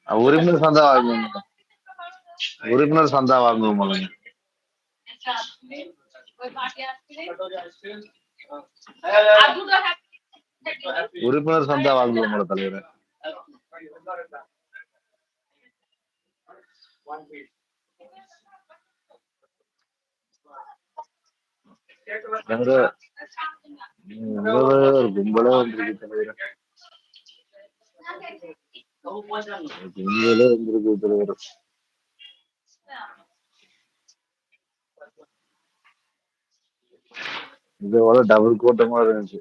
உறுப்பினர் சந்தா வாங்குவோம். உறுப்பினர் சந்தா வாங்குவோம். உறுப்பினர் சந்தா வாங்குவோம் தலைவர். ஒரு கும்பலே வந்திருக்கு தலைவர். கும்பலே வந்திருக்கு தலைவர். இதோட டபுள் கூட்டமா இருந்துச்சு.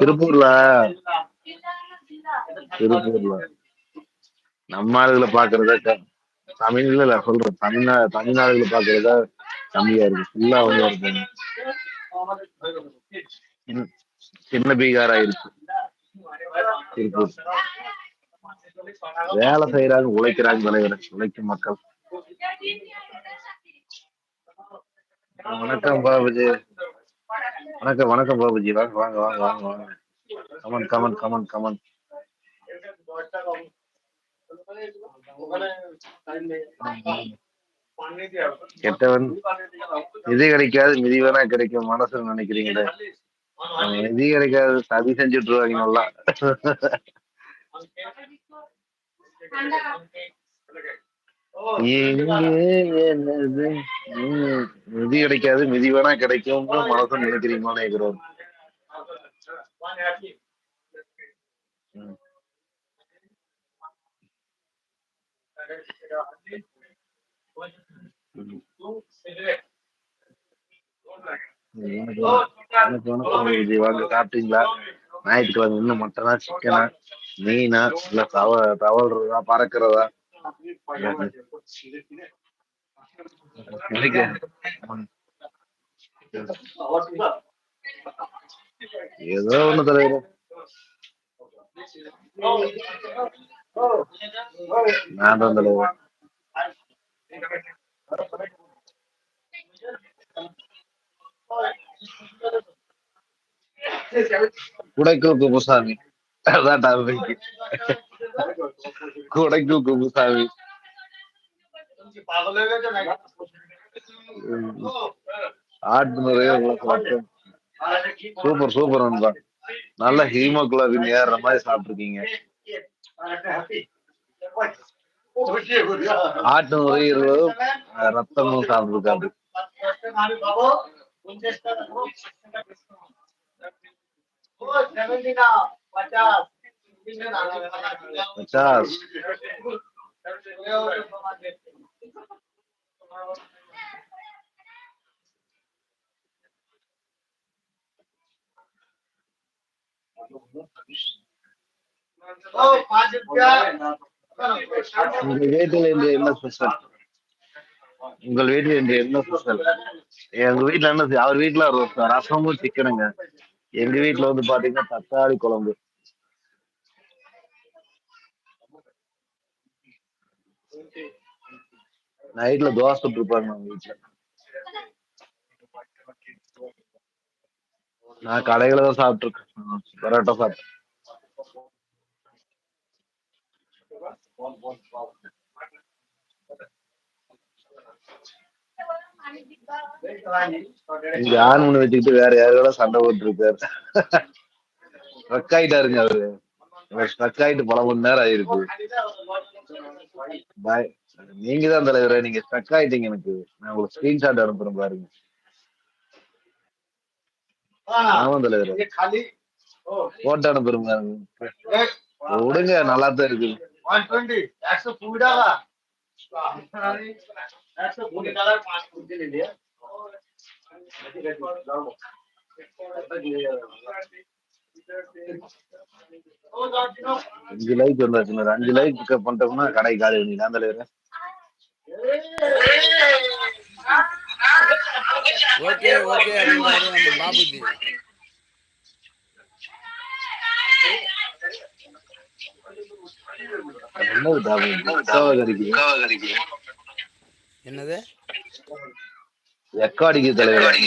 திருப்பூர்ல நம்ம ஆளுகளை பாக்குறத தமிழ்ல சொல்றேன். தமிழ்நாடுகளை பாக்குறதா கம்மியா இருக்கு. ஃபுல்லா அவங்க இருப்பாங்க. சின்ன பீகார் ஆயிடுச்சு திருப்பூர். வேலை செய்யறாங்க, உழைக்கிறாங்க தலைவர். உழைக்கும் மக்கள். வணக்கம் பாபுஜி. வணக்கம் வணக்கம் பாபுஜி. வாங்க வாங்க வாங்க வாங்க வாங்க. Come on come on come on come on. கெட்டவன் நிதி கிடைக்காது, மிதி வேணா கிடைக்கும் மனசுல நினைக்கிறீங்களே. நிதி கிடைக்காது, சதி செஞ்சுட்டு இருவாங்க நல்லா. நிதி கிடைக்காது, மிதி வேணா கிடைக்கும் மனசுல நினைக்கிறீங்களா நினைக்கிறோம். வாங்க, சாப்பிட்டீங்களா? ஞாயிற்றுக்கிழமை இன்னும் மட்டனா, சிக்கனா, மீனா, இல்ல தவழ்றதா, பறக்கிறதா? ஏதோ ஒண்ணு தலைவர். நான் தான் தலைவர். குடைக்குள் குப்புசாமி. அதான் டாபிக். குடைக்குள் குப்புசாமி. சூப்பர் சூப்பர் நண்பா. நல்ல ஹீமோகுளோபின் ஏறுற மாதிரி சாப்பிட்டுருக்கீங்க. ஆட்டு நுரையீரலும் ரத்தமும் சாப்பிட்டுருக்காரு. உங்க வீட்டில் இன்று என்ன ஸ்பெஷல்? உங்கள் வீட்டில் இன்று என்ன ஸ்பெஷல்? எங்க வீட்டுல என்ன, அவர் வீட்டுல ரசமும் சிக்கனுங்க. எங்க வீட்டுல வந்து பாத்தீங்கன்னா தக்காளி குழம்பு. நைட்ல தோசை சுட்டுருப்பாங்க அவங்க வீட்டுல. நான் கடையில தான் சாப்பிட்டுருக்கேன். பரோட்டா சாப்பிட்டேன். இங்க ஆண் வச்சுக்கிட்டு வேற யாரோட சண்டை போட்டு இருக்காரு. ஸ்ட்ரக் ஆயிட்டாருங்க அவரு. ஸ்ட்ரக் ஆயிட்டு பல மணி நேரம் ஆயிருக்கு. நீங்க தான் தலைவரே, நீங்க ஸ்ட்ரக் ஆயிட்டீங்க. எனக்கு நான் உங்களுக்கு ஸ்கிரீன்ஷாட் அனுப்புறேன் பாருங்க. ஆமா தலைவரே, போட்டோ அனுப்புறேன் பாருங்க. விடுங்க, நல்லா தான் இருக்கு. அஞ்சு லைக் வந்தாச்சு. 5 லைக் பண்ணிட்டோம்னா கடை காலி பண்ணி நான் தலைவர். ஓகே ஓகே அப்படின்றாரு நம்ம பாபுஜி. என்னது எக்காடிக்கு தலைவர்?